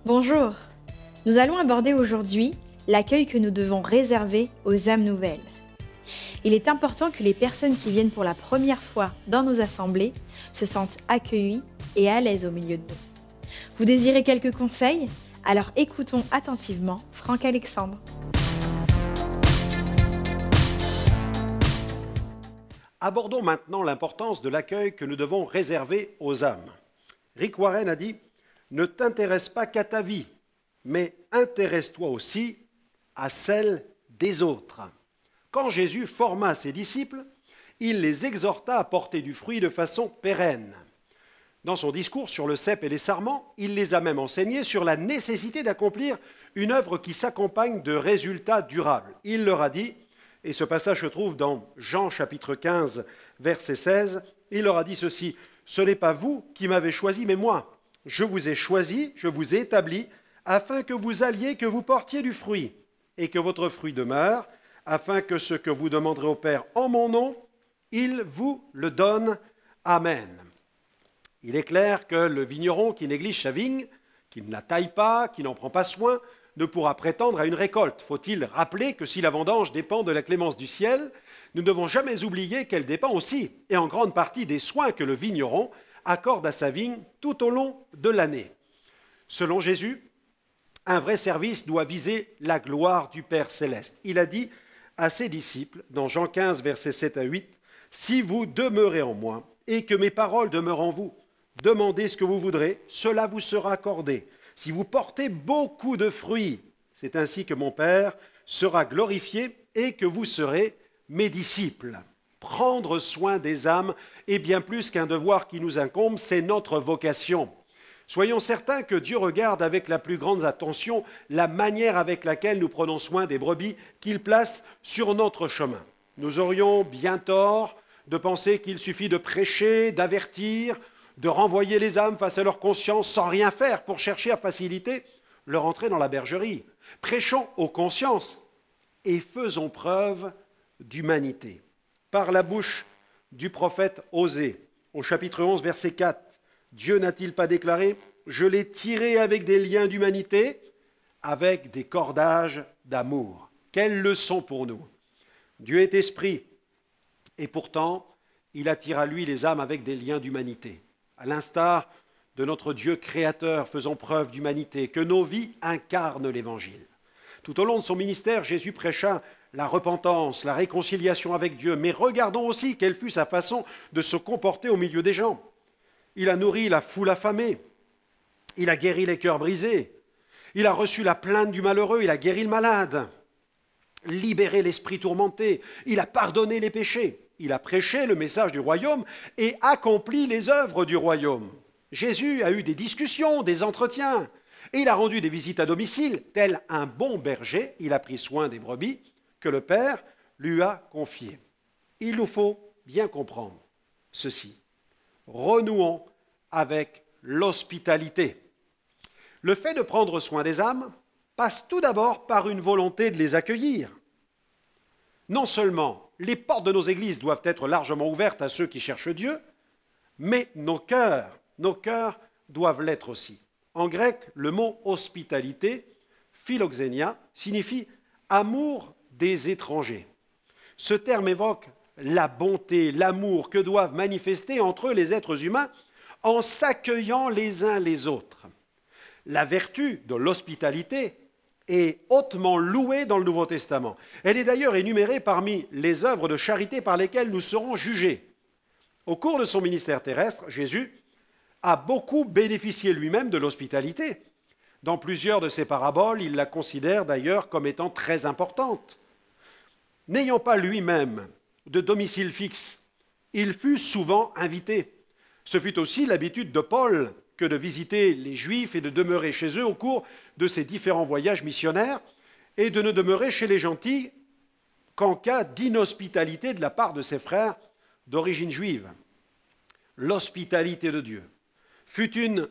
Bonjour, nous allons aborder aujourd'hui l'accueil que nous devons réserver aux âmes nouvelles. Il est important que les personnes qui viennent pour la première fois dans nos assemblées se sentent accueillies et à l'aise au milieu de nous. Vous désirez quelques conseils? Alors écoutons attentivement Franck Alexandre. Abordons maintenant l'importance de l'accueil que nous devons réserver aux âmes. Rick Warren a dit « Ne t'intéresse pas qu'à ta vie, mais intéresse-toi aussi à celle des autres. » Quand Jésus forma ses disciples, il les exhorta à porter du fruit de façon pérenne. Dans son discours sur le cep et les sarments, il les a même enseignés sur la nécessité d'accomplir une œuvre qui s'accompagne de résultats durables. Il leur a dit, et ce passage se trouve dans Jean chapitre 15, verset 16, il leur a dit ceci, « Ce n'est pas vous qui m'avez choisi, mais moi. Je vous ai choisi, je vous ai établi, afin que vous alliez, que vous portiez du fruit, et que votre fruit demeure, afin que ce que vous demanderez au Père en mon nom, il vous le donne. Amen. » Il est clair que le vigneron qui néglige sa vigne, qui ne la taille pas, qui n'en prend pas soin, ne pourra prétendre à une récolte. Faut-il rappeler que si la vendange dépend de la clémence du ciel, nous ne devons jamais oublier qu'elle dépend aussi, et en grande partie, des soins que le vigneron accorde à sa vigne tout au long de l'année. Selon Jésus, un vrai service doit viser la gloire du Père céleste. Il a dit à ses disciples, dans Jean 15, versets 7 à 8, « Si vous demeurez en moi, et que mes paroles demeurent en vous, demandez ce que vous voudrez, cela vous sera accordé. Si vous portez beaucoup de fruits, c'est ainsi que mon Père sera glorifié et que vous serez mes disciples. » Prendre soin des âmes est bien plus qu'un devoir qui nous incombe, c'est notre vocation. Soyons certains que Dieu regarde avec la plus grande attention la manière avec laquelle nous prenons soin des brebis qu'il place sur notre chemin. Nous aurions bien tort de penser qu'il suffit de prêcher, d'avertir, de renvoyer les âmes face à leur conscience sans rien faire pour chercher à faciliter leur entrée dans la bergerie. Prêchons aux consciences et faisons preuve d'humanité. Par la bouche du prophète Osée, au chapitre 11, verset 4, Dieu n'a-t-il pas déclaré « Je l'ai tiré avec des liens d'humanité, avec des cordages d'amour ». Quelle leçon pour nous! Dieu est esprit, et pourtant, il attire à lui les âmes avec des liens d'humanité. À l'instar de notre Dieu créateur, faisons preuve d'humanité, que nos vies incarnent l'Évangile. Tout au long de son ministère, Jésus prêcha la repentance, la réconciliation avec Dieu, mais regardons aussi quelle fut sa façon de se comporter au milieu des gens. Il a nourri la foule affamée, il a guéri les cœurs brisés, il a reçu la plainte du malheureux, il a guéri le malade, libéré l'esprit tourmenté, il a pardonné les péchés. Il a prêché le message du royaume et accompli les œuvres du royaume. Jésus a eu des discussions, des entretiens, et il a rendu des visites à domicile. Tel un bon berger, il a pris soin des brebis que le Père lui a confiées. Il nous faut bien comprendre ceci. Renouons avec l'hospitalité. Le fait de prendre soin des âmes passe tout d'abord par une volonté de les accueillir. Non seulement les portes de nos églises doivent être largement ouvertes à ceux qui cherchent Dieu, mais nos cœurs doivent l'être aussi. En grec, le mot hospitalité, philoxénia, signifie amour des étrangers. Ce terme évoque la bonté, l'amour que doivent manifester entre eux les êtres humains en s'accueillant les uns les autres. La vertu de l'hospitalité est hautement louée dans le Nouveau Testament. Elle est d'ailleurs énumérée parmi les œuvres de charité par lesquelles nous serons jugés. Au cours de son ministère terrestre, Jésus a beaucoup bénéficié lui-même de l'hospitalité. Dans plusieurs de ses paraboles, il la considère d'ailleurs comme étant très importante. N'ayant pas lui-même de domicile fixe, il fut souvent invité. Ce fut aussi l'habitude de Paul que de visiter les Juifs et de demeurer chez eux au cours de ses différents voyages missionnaires et de ne demeurer chez les gentils qu'en cas d'inhospitalité de la part de ses frères d'origine juive. L'hospitalité de Dieu fut une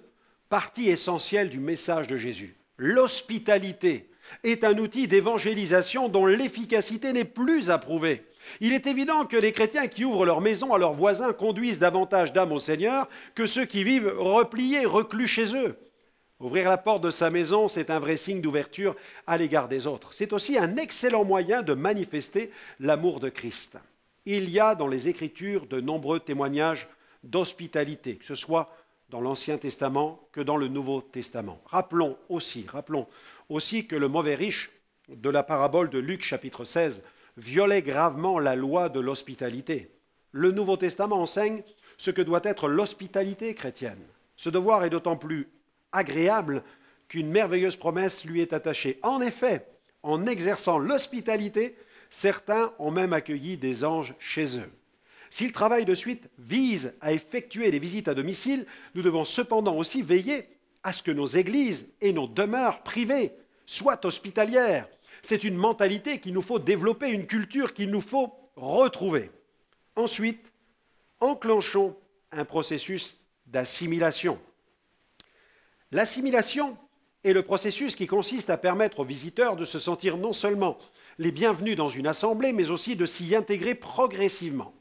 partie essentielle du message de Jésus. L'hospitalité est un outil d'évangélisation dont l'efficacité n'est plus approuvée. Il est évident que les chrétiens qui ouvrent leur maison à leurs voisins conduisent davantage d'âmes au Seigneur que ceux qui vivent repliés, reclus chez eux. Ouvrir la porte de sa maison, c'est un vrai signe d'ouverture à l'égard des autres. C'est aussi un excellent moyen de manifester l'amour de Christ. Il y a dans les Écritures de nombreux témoignages d'hospitalité, que ce soit dans l'Ancien Testament que dans le Nouveau Testament. Rappelons aussi que le mauvais riche de la parabole de Luc chapitre 16 violait gravement la loi de l'hospitalité. Le Nouveau Testament enseigne ce que doit être l'hospitalité chrétienne. Ce devoir est d'autant plus agréable qu'une merveilleuse promesse lui est attachée. En effet, en exerçant l'hospitalité, certains ont même accueilli des anges chez eux. Si le travail de suite vise à effectuer des visites à domicile, nous devons cependant aussi veiller à ce que nos églises et nos demeures privées soient hospitalières. C'est une mentalité qu'il nous faut développer, une culture qu'il nous faut retrouver. Ensuite, enclenchons un processus d'assimilation. L'assimilation est le processus qui consiste à permettre aux visiteurs de se sentir non seulement les bienvenus dans une assemblée, mais aussi de s'y intégrer progressivement.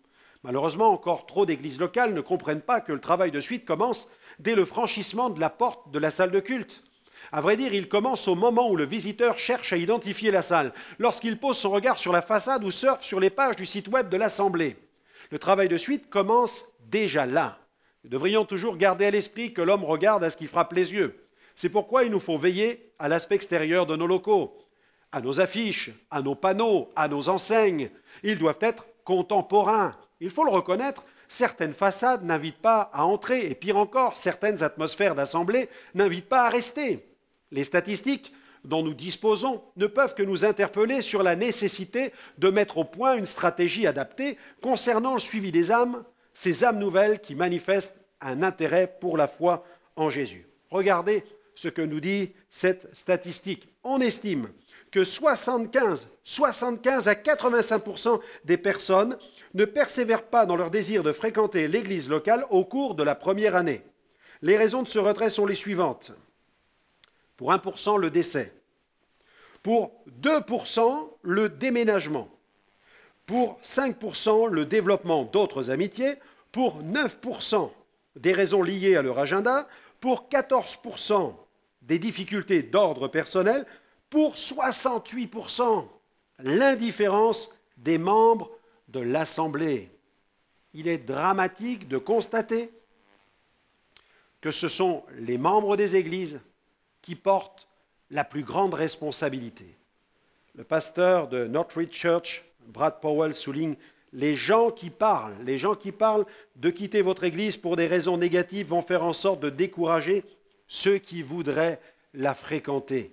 Malheureusement, encore trop d'églises locales ne comprennent pas que le travail de suite commence dès le franchissement de la porte de la salle de culte. À vrai dire, il commence au moment où le visiteur cherche à identifier la salle, lorsqu'il pose son regard sur la façade ou surfe sur les pages du site web de l'assemblée. Le travail de suite commence déjà là. Nous devrions toujours garder à l'esprit que l'homme regarde à ce qui frappe les yeux. C'est pourquoi il nous faut veiller à l'aspect extérieur de nos locaux, à nos affiches, à nos panneaux, à nos enseignes. Ils doivent être contemporains. Il faut le reconnaître, certaines façades n'invitent pas à entrer, et pire encore, certaines atmosphères d'assemblée n'invitent pas à rester. Les statistiques dont nous disposons ne peuvent que nous interpeller sur la nécessité de mettre au point une stratégie adaptée concernant le suivi des âmes, ces âmes nouvelles qui manifestent un intérêt pour la foi en Jésus. Regardez ce que nous dit cette statistique. On estime que 75 à 85% des personnes ne persévèrent pas dans leur désir de fréquenter l'église locale au cours de la première année. Les raisons de ce retrait sont les suivantes. Pour 1%, le décès. Pour 2%, le déménagement. Pour 5%, le développement d'autres amitiés. Pour 9%, des raisons liées à leur agenda. Pour 14%, des difficultés d'ordre personnel. Pour 68%, l'indifférence des membres de l'Assemblée. Il est dramatique de constater que ce sont les membres des églises qui portent la plus grande responsabilité. Le pasteur de Northridge Church, Brad Powell, souligne « Les gens qui parlent de quitter votre église pour des raisons négatives vont faire en sorte de décourager ceux qui voudraient la fréquenter. »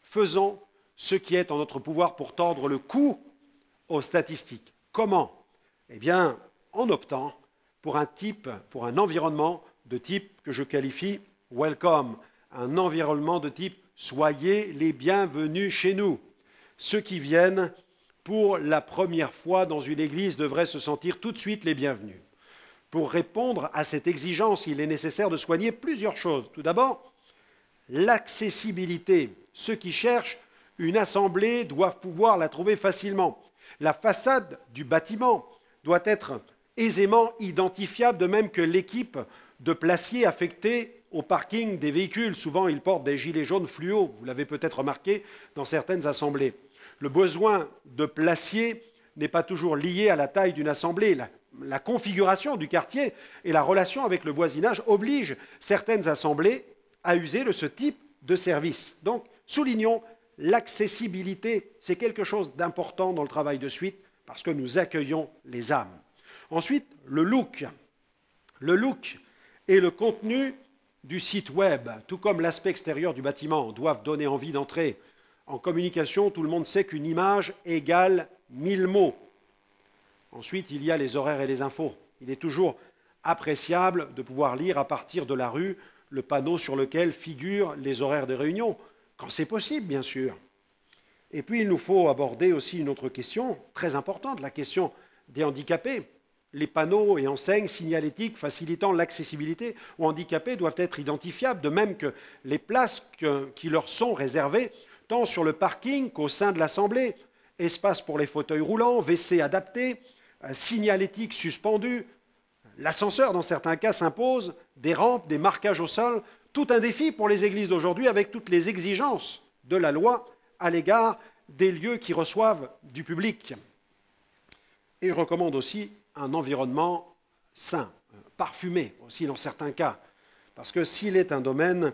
Faisons ce qui est en notre pouvoir pour tordre le cou aux statistiques. Comment? Eh bien, en optant pour un environnement de type que je qualifie « welcome », un environnement de type « soyez les bienvenus chez nous ». Ceux qui viennent pour la première fois dans une église devraient se sentir tout de suite les bienvenus. Pour répondre à cette exigence, il est nécessaire de soigner plusieurs choses. Tout d'abord, l'accessibilité. Ceux qui cherchent une assemblée doivent pouvoir la trouver facilement. La façade du bâtiment doit être aisément identifiable, de même que l'équipe de placiers affectés au parking des véhicules. Souvent, ils portent des gilets jaunes fluo, vous l'avez peut-être remarqué dans certaines assemblées. Le besoin de placiers n'est pas toujours lié à la taille d'une assemblée. La configuration du quartier et la relation avec le voisinage obligent certaines assemblées à user de ce type de service. Donc, soulignons l'accessibilité. C'est quelque chose d'important dans le travail de suite parce que nous accueillons les âmes. Ensuite, le look. Le look et le contenu du site web, tout comme l'aspect extérieur du bâtiment, doivent donner envie d'entrer. En communication, tout le monde sait qu'une image égale 1000 mots. Ensuite, il y a les horaires et les infos. Il est toujours appréciable de pouvoir lire à partir de la rue le panneau sur lequel figurent les horaires de réunion, quand c'est possible, bien sûr. Et puis, il nous faut aborder aussi une autre question très importante, la question des handicapés. Les panneaux et enseignes signalétiques facilitant l'accessibilité aux handicapés doivent être identifiables, de même que les places qui leur sont réservées, tant sur le parking qu'au sein de l'Assemblée. Espace pour les fauteuils roulants, WC adaptés, signalétique suspendu. L'ascenseur, dans certains cas, s'impose, des rampes, des marquages au sol. Tout un défi pour les églises d'aujourd'hui avec toutes les exigences de la loi à l'égard des lieux qui reçoivent du public. Et je recommande aussi un environnement sain, parfumé aussi dans certains cas. Parce que s'il est un domaine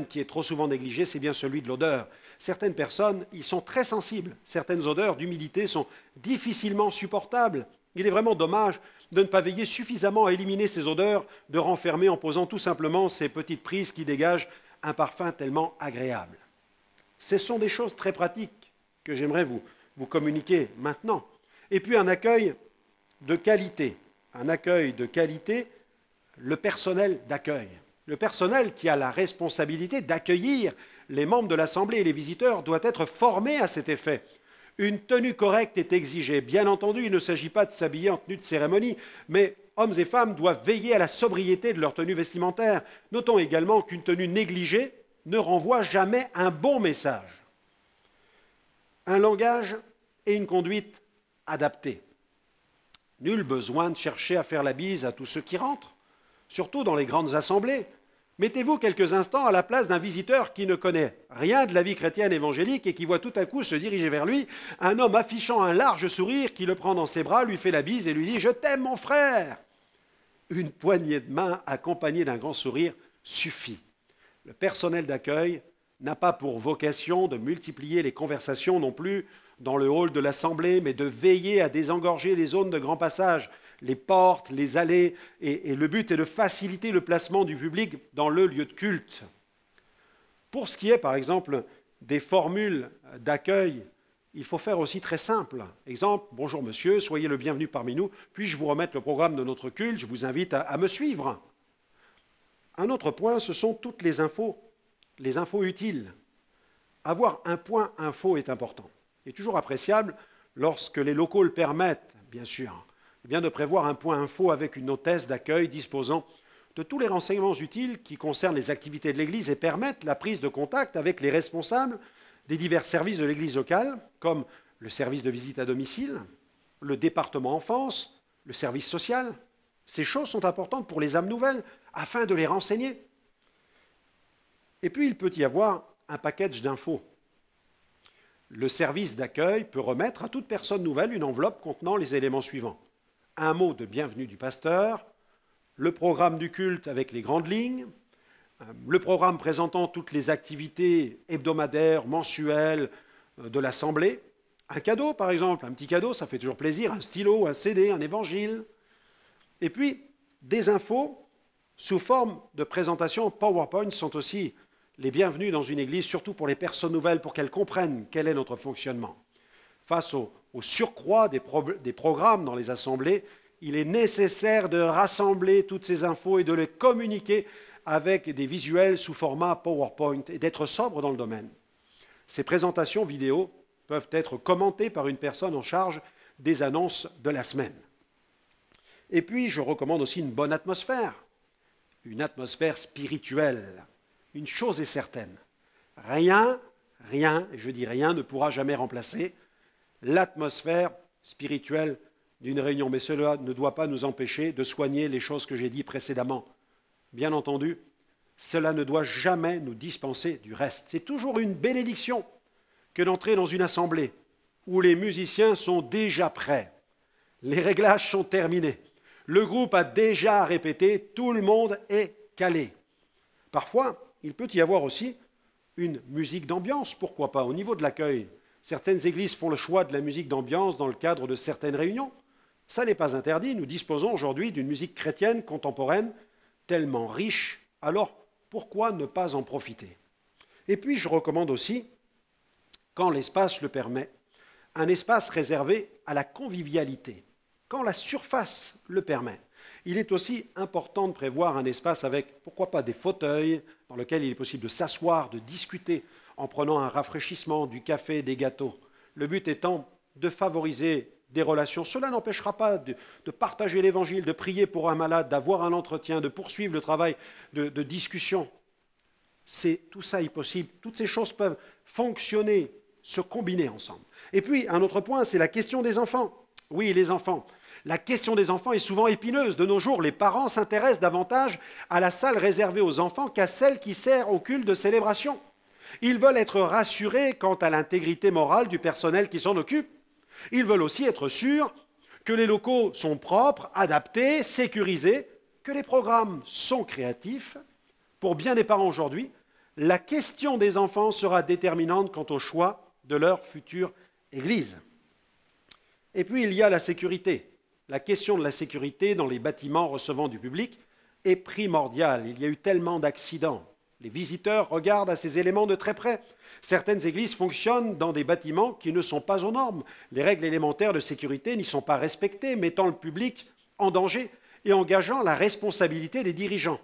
qui est trop souvent négligé, c'est bien celui de l'odeur. Certaines personnes y sont très sensibles. Certaines odeurs d'humidité sont difficilement supportables. Il est vraiment dommage de ne pas veiller suffisamment à éliminer ces odeurs, de renfermer en posant tout simplement ces petites prises qui dégagent un parfum tellement agréable. Ce sont des choses très pratiques que j'aimerais vous communiquer maintenant. Et puis un accueil de qualité. Un accueil de qualité, le personnel d'accueil. Le personnel qui a la responsabilité d'accueillir les membres de l'Assemblée et les visiteurs doit être formé à cet effet. Une tenue correcte est exigée. Bien entendu, il ne s'agit pas de s'habiller en tenue de cérémonie, mais hommes et femmes doivent veiller à la sobriété de leur tenue vestimentaire. Notons également qu'une tenue négligée ne renvoie jamais un bon message. Un langage et une conduite adaptés. Nul besoin de chercher à faire la bise à tous ceux qui rentrent, surtout dans les grandes assemblées. Mettez-vous quelques instants à la place d'un visiteur qui ne connaît rien de la vie chrétienne évangélique et qui voit tout à coup se diriger vers lui un homme affichant un large sourire qui le prend dans ses bras, lui fait la bise et lui dit « Je t'aime mon frère !» Une poignée de main accompagnée d'un grand sourire suffit. Le personnel d'accueil n'a pas pour vocation de multiplier les conversations non plus dans le hall de l'Assemblée, mais de veiller à désengorger les zones de grand passage, les portes, les allées, et le but est de faciliter le placement du public dans le lieu de culte. Pour ce qui est, par exemple, des formules d'accueil, il faut faire aussi très simple. Exemple, bonjour monsieur, soyez le bienvenu parmi nous, puis-je vous remettre le programme de notre culte, je vous invite à me suivre. Un autre point, ce sont toutes les infos utiles. Avoir un point info est important. Il est toujours appréciable, lorsque les locaux le permettent, bien sûr, de prévoir un point info avec une hôtesse d'accueil disposant de tous les renseignements utiles qui concernent les activités de l'Église et permettent la prise de contact avec les responsables des divers services de l'Église locale, comme le service de visite à domicile, le département enfance, le service social. Ces choses sont importantes pour les âmes nouvelles, afin de les renseigner. Et puis, il peut y avoir un package d'infos. Le service d'accueil peut remettre à toute personne nouvelle une enveloppe contenant les éléments suivants. Un mot de bienvenue du pasteur, le programme du culte avec les grandes lignes, le programme présentant toutes les activités hebdomadaires, mensuelles de l'Assemblée, un cadeau par exemple, un petit cadeau, ça fait toujours plaisir, un stylo, un CD, un évangile, et puis des infos sous forme de présentation PowerPoint sont aussi les bienvenus dans une église, surtout pour les personnes nouvelles, pour qu'elles comprennent quel est notre fonctionnement. Face au surcroît des programmes dans les assemblées, il est nécessaire de rassembler toutes ces infos et de les communiquer avec des visuels sous format PowerPoint et d'être sobre dans le domaine. Ces présentations vidéo peuvent être commentées par une personne en charge des annonces de la semaine. Et puis, je recommande aussi une bonne atmosphère, une atmosphère spirituelle. Une chose est certaine, rien, et je dis rien, ne pourra jamais remplacer l'atmosphère spirituelle d'une réunion. Mais cela ne doit pas nous empêcher de soigner les choses que j'ai dites précédemment. Bien entendu, cela ne doit jamais nous dispenser du reste. C'est toujours une bénédiction que d'entrer dans une assemblée où les musiciens sont déjà prêts, les réglages sont terminés, le groupe a déjà répété, tout le monde est calé. Parfois, il peut y avoir aussi une musique d'ambiance, pourquoi pas, au niveau de l'accueil. Certaines églises font le choix de la musique d'ambiance dans le cadre de certaines réunions. Ça n'est pas interdit, nous disposons aujourd'hui d'une musique chrétienne contemporaine tellement riche, alors pourquoi ne pas en profiter? Et puis je recommande aussi, quand l'espace le permet, un espace réservé à la convivialité, quand la surface le permet. Il est aussi important de prévoir un espace avec, pourquoi pas, des fauteuils dans lesquels il est possible de s'asseoir, de discuter en prenant un rafraîchissement, du café, des gâteaux. Le but étant de favoriser des relations. Cela n'empêchera pas de partager l'évangile, de prier pour un malade, d'avoir un entretien, de poursuivre le travail de discussion. Tout ça est possible. Toutes ces choses peuvent fonctionner, se combiner ensemble. Et puis, un autre point, c'est la question des enfants. Oui, les enfants. La question des enfants est souvent épineuse. De nos jours, les parents s'intéressent davantage à la salle réservée aux enfants qu'à celle qui sert au culte de célébration. Ils veulent être rassurés quant à l'intégrité morale du personnel qui s'en occupe. Ils veulent aussi être sûrs que les locaux sont propres, adaptés, sécurisés, que les programmes sont créatifs. Pour bien des parents aujourd'hui, la question des enfants sera déterminante quant au choix de leur future église. Et puis il y a la sécurité. La question de la sécurité dans les bâtiments recevant du public est primordiale. Il y a eu tellement d'accidents. Les visiteurs regardent à ces éléments de très près. Certaines églises fonctionnent dans des bâtiments qui ne sont pas aux normes. Les règles élémentaires de sécurité n'y sont pas respectées, mettant le public en danger et engageant la responsabilité des dirigeants.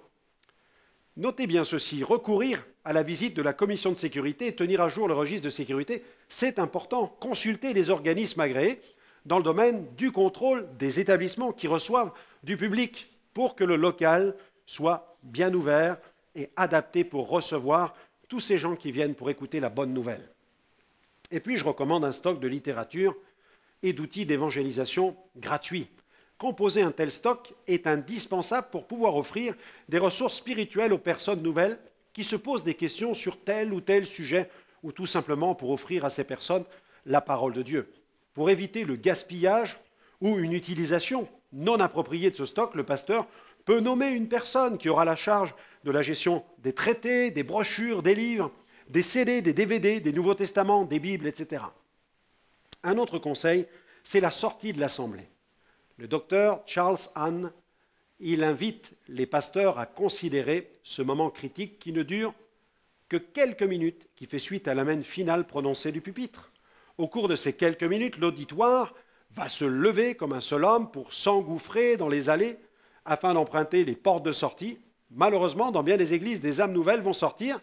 Notez bien ceci, recourir à la visite de la commission de sécurité et tenir à jour le registre de sécurité, c'est important. Consulter les organismes agréés dans le domaine du contrôle des établissements qui reçoivent du public pour que le local soit bien ouvert et adapté pour recevoir tous ces gens qui viennent pour écouter la bonne nouvelle. Et puis, je recommande un stock de littérature et d'outils d'évangélisation gratuits. Composer un tel stock est indispensable pour pouvoir offrir des ressources spirituelles aux personnes nouvelles qui se posent des questions sur tel ou tel sujet, ou tout simplement pour offrir à ces personnes la parole de Dieu. Pour éviter le gaspillage ou une utilisation non appropriée de ce stock, le pasteur peut nommer une personne qui aura la charge de la gestion des traités, des brochures, des livres, des CD, des DVD, des Nouveaux Testaments, des Bibles, etc. Un autre conseil, c'est la sortie de l'assemblée. Le docteur Charles Hahn, il invite les pasteurs à considérer ce moment critique qui ne dure que quelques minutes, qui fait suite à l'amène finale prononcée du pupitre. Au cours de ces quelques minutes, l'auditoire va se lever comme un seul homme pour s'engouffrer dans les allées afin d'emprunter les portes de sortie. Malheureusement, dans bien des églises, des âmes nouvelles vont sortir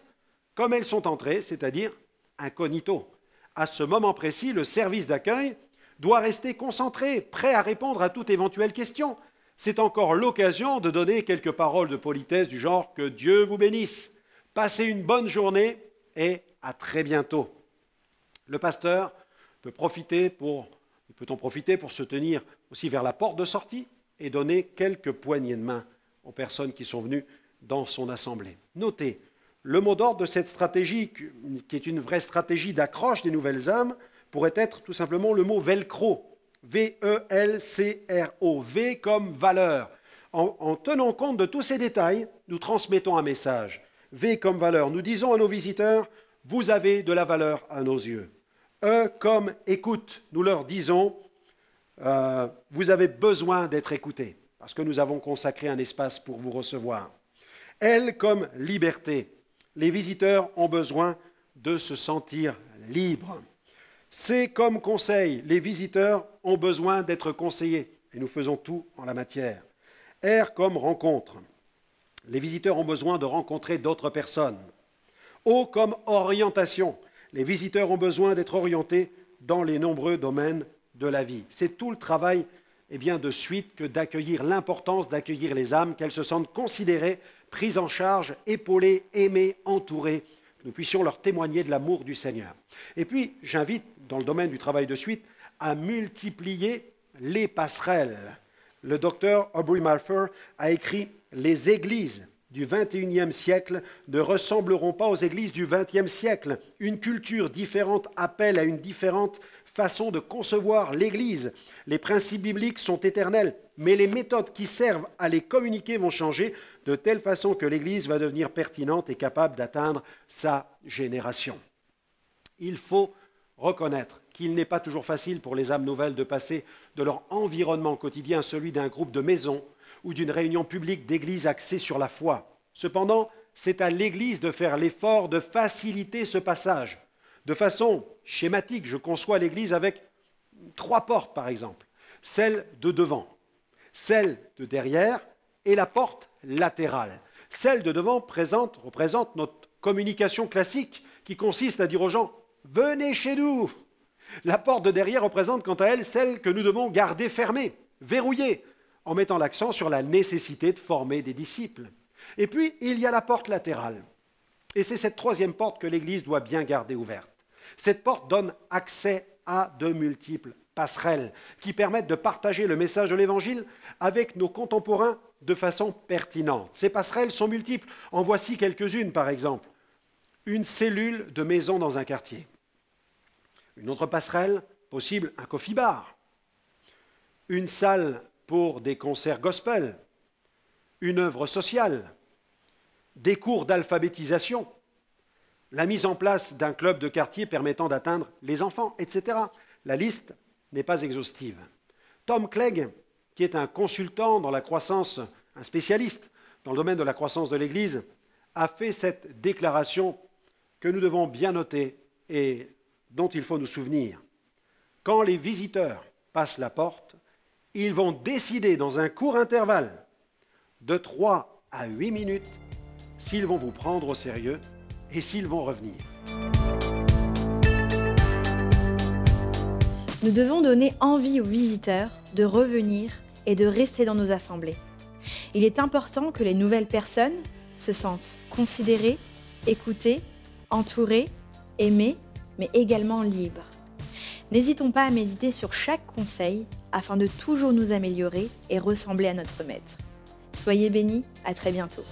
comme elles sont entrées, c'est-à-dire incognito. À ce moment précis, le service d'accueil doit rester concentré, prêt à répondre à toute éventuelle question. C'est encore l'occasion de donner quelques paroles de politesse du genre « Que Dieu vous bénisse », « Passez une bonne journée » et « À très bientôt ». Le pasteur peut en profiter pour se tenir aussi vers la porte de sortie et donner quelques poignées de main aux personnes qui sont venues dans son assemblée. Notez, le mot d'ordre de cette stratégie, qui est une vraie stratégie d'accroche des nouvelles âmes, pourrait être tout simplement le mot velcro, V-E-L-C-R-O, V comme valeur. En tenant compte de tous ces détails, nous transmettons un message. V comme valeur. Nous disons à nos visiteurs, vous avez de la valeur à nos yeux. E comme écoute. Nous leur disons, vous avez besoin d'être écoutés, parce que nous avons consacré un espace pour vous recevoir. L comme liberté. Les visiteurs ont besoin de se sentir libres. C comme conseil. Les visiteurs ont besoin d'être conseillés, et nous faisons tout en la matière. R comme rencontre. Les visiteurs ont besoin de rencontrer d'autres personnes. O comme orientation. Les visiteurs ont besoin d'être orientés dans les nombreux domaines de la vie. C'est tout le travail de suite que d'accueillir l'importance d'accueillir les âmes, qu'elles se sentent considérées, prises en charge, épaulées, aimées, entourées, que nous puissions leur témoigner de l'amour du Seigneur. Et puis, j'invite, dans le domaine du travail de suite, à multiplier les passerelles. Le docteur Aubrey Malfer a écrit « Les églises du XXIe siècle ne ressembleront pas aux églises du XXe siècle. Une culture différente appelle à une différente façon de concevoir l'Église. Les principes bibliques sont éternels, mais les méthodes qui servent à les communiquer vont changer de telle façon que l'Église va devenir pertinente et capable d'atteindre sa génération. » Il faut reconnaître qu'il n'est pas toujours facile pour les âmes nouvelles de passer de leur environnement quotidien à celui d'un groupe de maison ou d'une réunion publique d'église axée sur la foi. Cependant, c'est à l'Église de faire l'effort de faciliter ce passage. De façon schématique, je conçois l'Église avec 3 portes, par exemple. Celle de devant, celle de derrière et la porte latérale. Celle de devant représente notre communication classique qui consiste à dire aux gens « Venez chez nous ». La porte de derrière représente quant à elle celle que nous devons garder fermée, verrouillée, en mettant l'accent sur la nécessité de former des disciples. Et puis, il y a la porte latérale. Et c'est cette 3e porte que l'Église doit bien garder ouverte. Cette porte donne accès à de multiples passerelles qui permettent de partager le message de l'Évangile avec nos contemporains de façon pertinente. Ces passerelles sont multiples. En voici quelques-unes, par exemple. Une cellule de maison dans un quartier. Une autre passerelle possible, un coffee bar. Une salle pour des concerts gospel. Une œuvre sociale. Des cours d'alphabétisation. La mise en place d'un club de quartier permettant d'atteindre les enfants, etc. La liste n'est pas exhaustive. Tom Clegg, qui est un consultant dans la croissance, un spécialiste dans le domaine de la croissance de l'Église, a fait cette déclaration que nous devons bien noter et dont il faut nous souvenir. Quand les visiteurs passent la porte, ils vont décider dans un court intervalle de 3 à 8 minutes s'ils vont vous prendre au sérieux et s'ils vont revenir. Nous devons donner envie aux visiteurs de revenir et de rester dans nos assemblées. Il est important que les nouvelles personnes se sentent considérées, écoutées, entourées, aimées, mais également libres. N'hésitons pas à méditer sur chaque conseil afin de toujours nous améliorer et ressembler à notre Maître. Soyez bénis, à très bientôt.